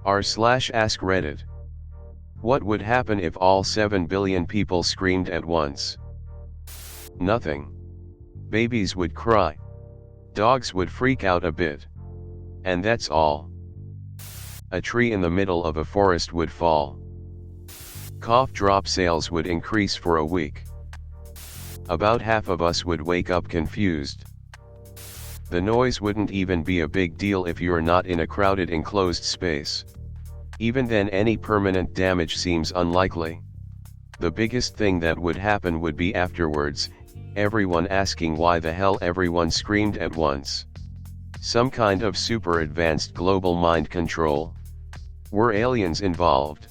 r/AskReddit. What would happen if all 7 billion people screamed at once? Nothing. Babies would cry. Dogs would freak out a bit. And that's all. A tree in the middle of a forest would fall. Cough drop sales would increase for a week. About half of us would wake up confused. The noise wouldn't even be a big deal if you're not in a crowded enclosed space. Even then, any permanent damage seems unlikely. The biggest thing that would happen would be afterwards, everyone asking why the hell everyone screamed at once. Some kind of super advanced global mind control. Were aliens involved?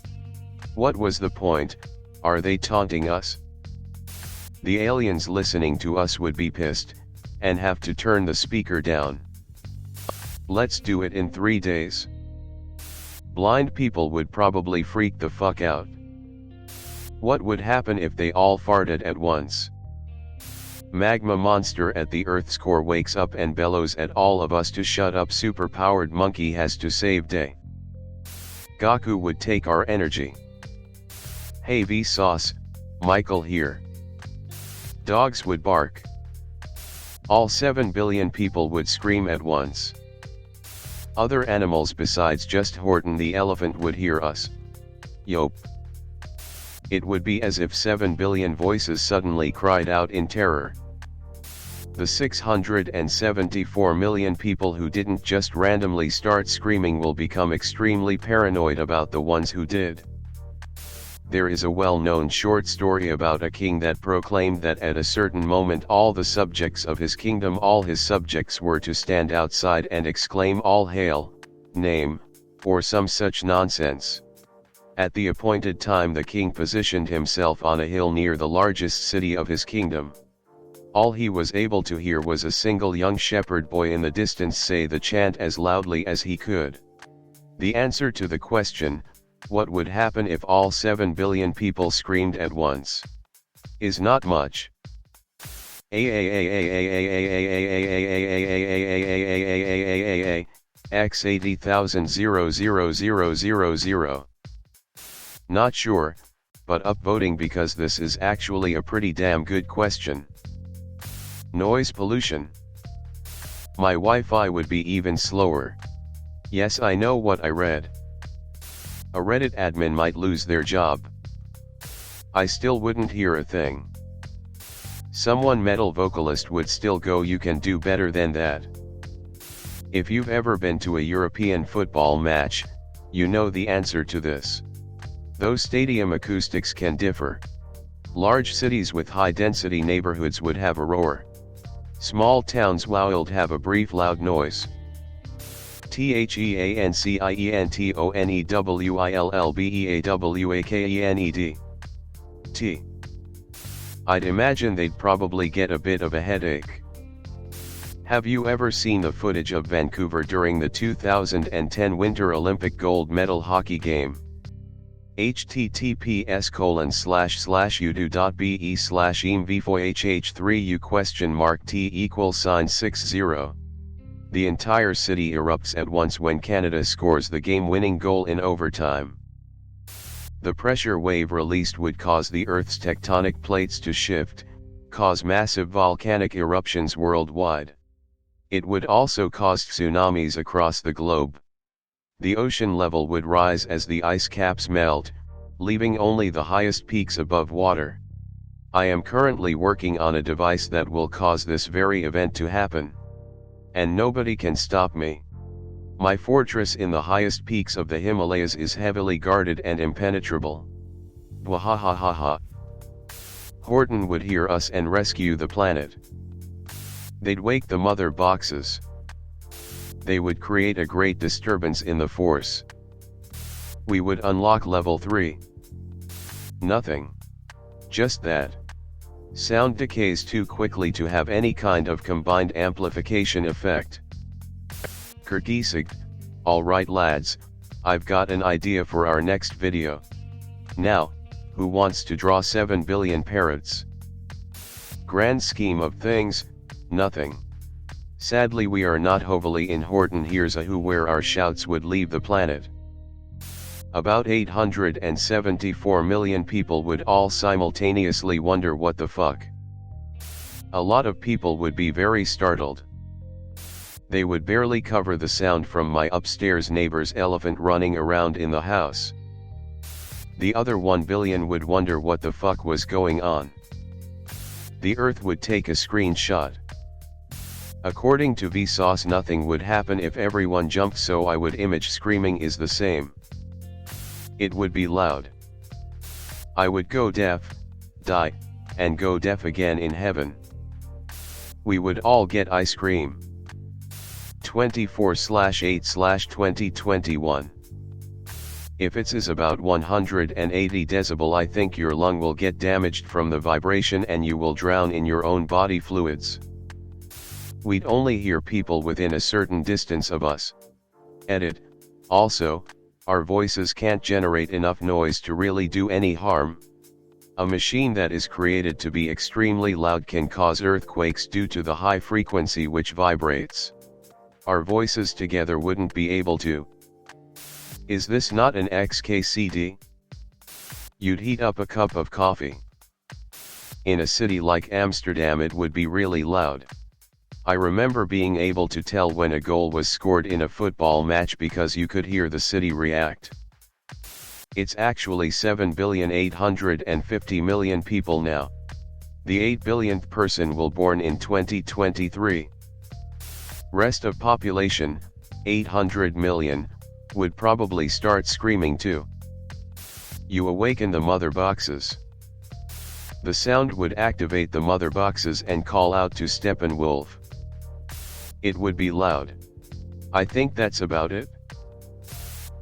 What was the point? Are they taunting us? The aliens listening to us would be pissed, and have to turn the speaker down. Let's do it in 3 days. Blind people would probably freak the fuck out. What would happen if they all farted at once? Magma monster at the Earth's core wakes up and bellows at all of us to shut up. Super-powered monkey has to save day. Goku would take our energy. Hey Vsauce, Michael here. Dogs would bark. All 7 billion people would scream at once. Other animals besides just Horton the elephant would hear us. Yop. It would be as if 7 billion voices suddenly cried out in terror. The 674 million people who didn't just randomly start screaming will become extremely paranoid about the ones who did. There is a well-known short story about a king that proclaimed that at a certain moment all the subjects of his kingdom, all his subjects were to stand outside and exclaim all hail, name, or some such nonsense. At the appointed time the king positioned himself on a hill near the largest city of his kingdom. All he was able to hear was a single young shepherd boy in the distance say the chant as loudly as he could. The answer to the question, what would happen if all 7 billion people screamed at once, is not much. X 80,000,000,000. Not sure, but upvoting because this is actually a pretty damn good question. Noise pollution. My Wi-Fi would be even slower. Yes, I know what I read. A Reddit admin might lose their job. I still wouldn't hear a thing. Someone metal vocalist would still go, you can do better than that. If you've ever been to a European football match, you know the answer to this. Though stadium acoustics can differ. Large cities with high-density neighborhoods would have a roar. Small towns would have a brief loud noise. THEANCIENTONEWILLBEAWAKENED. I'd imagine they'd probably get a bit of a headache. Have you ever seen the footage of Vancouver during the 2010 Winter Olympic gold medal hockey game? https://udo.be/emv4hh3u?t=60. The entire city erupts at once when Canada scores the game-winning goal in overtime. The pressure wave released would cause the Earth's tectonic plates to shift, cause massive volcanic eruptions worldwide. It would also cause tsunamis across the globe. The ocean level would rise as the ice caps melt, leaving only the highest peaks above water. I am currently working on a device that will cause this very event to happen. And nobody can stop me. My fortress in the highest peaks of the Himalayas is heavily guarded and impenetrable. Bwahahaha. Horton would hear us and rescue the planet. They'd wake the mother boxes. They would create a great disturbance in the force. We would unlock level 3. Nothing. Just that. Sound decays too quickly to have any kind of combined amplification effect. Kurgisig, alright lads, I've got an idea for our next video. Now, who wants to draw 7 billion parrots? Grand scheme of things, nothing. Sadly we are not Hovely in Horton. Here's a who where our shouts would leave the planet. About 874 million people would all simultaneously wonder what the fuck. A lot of people would be very startled. They would barely cover the sound from my upstairs neighbor's elephant running around in the house. The other 1 billion would wonder what the fuck was going on. The Earth would take a screenshot. According to Vsauce, nothing would happen if everyone jumped, so I would image screaming is the same. It would be loud. I would go deaf, die, and go deaf again in heaven. We would all get ice cream. 24/8/2021. If it is about 180 decibel, I think your lung will get damaged from the vibration and you will drown in your own body fluids. We'd only hear people within a certain distance of us. Edit. Also, our voices can't generate enough noise to really do any harm. A machine that is created to be extremely loud can cause earthquakes due to the high frequency which vibrates. Our voices together wouldn't be able to. Is this not an XKCD? You'd heat up a cup of coffee. In a city like Amsterdam it would be really loud. I remember being able to tell when a goal was scored in a football match because you could hear the city react. It's actually 7,850,000,000 people now. The 8 billionth person will born in 2023. Rest of population, 800 million, would probably start screaming too. You awaken the mother boxes. The sound would activate the mother boxes and call out to Steppenwolf. It would be loud. I think that's about it.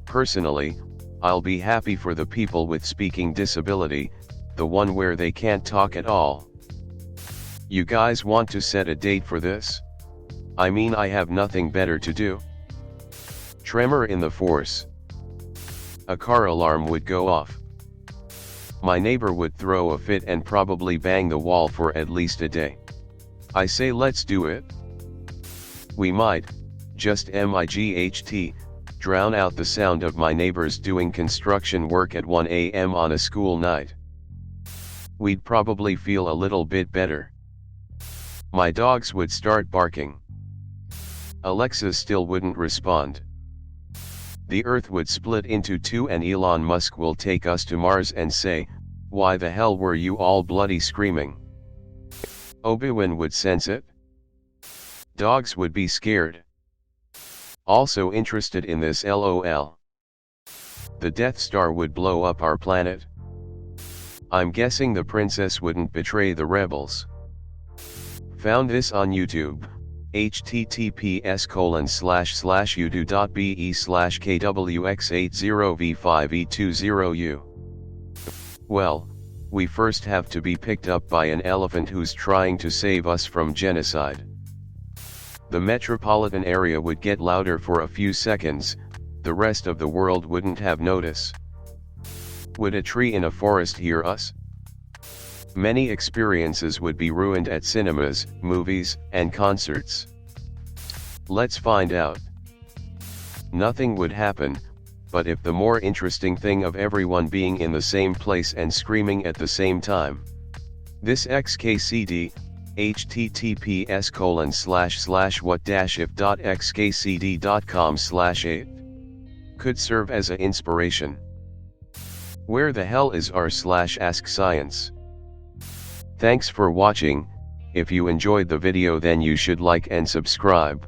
Personally, I'll be happy for the people with speaking disability, the one where they can't talk at all. You guys want to set a date for this? I mean, I have nothing better to do. Tremor in the force. A car alarm would go off. My neighbor would throw a fit and probably bang the wall for at least a day. I say let's do it. We might, just might, drown out the sound of my neighbors doing construction work at 1 a.m. on a school night. We'd probably feel a little bit better. My dogs would start barking. Alexa still wouldn't respond. The Earth would split into two and Elon Musk will take us to Mars and say, "Why the hell were you all bloody screaming?" Obi-Wan would sense it. Dogs would be scared. Also interested in this LOL. The Death Star would blow up our planet. I'm guessing the princess wouldn't betray the rebels. Found this on YouTube. https://youtube.be/kwx80v5e20u. Well, we first have to be picked up by an elephant who's trying to save us from genocide. The metropolitan area would get louder for a few seconds, the rest of the world wouldn't have notice. Would a tree in a forest hear us? Many experiences would be ruined at cinemas, movies, and concerts. Let's find out. Nothing would happen, but if the more interesting thing of everyone being in the same place and screaming at the same time. This XKCD, https://what-if.xkcd.com/8, could serve as an inspiration. Where the hell is r/AskScience? Thanks for watching. If you enjoyed the video then you should like and subscribe.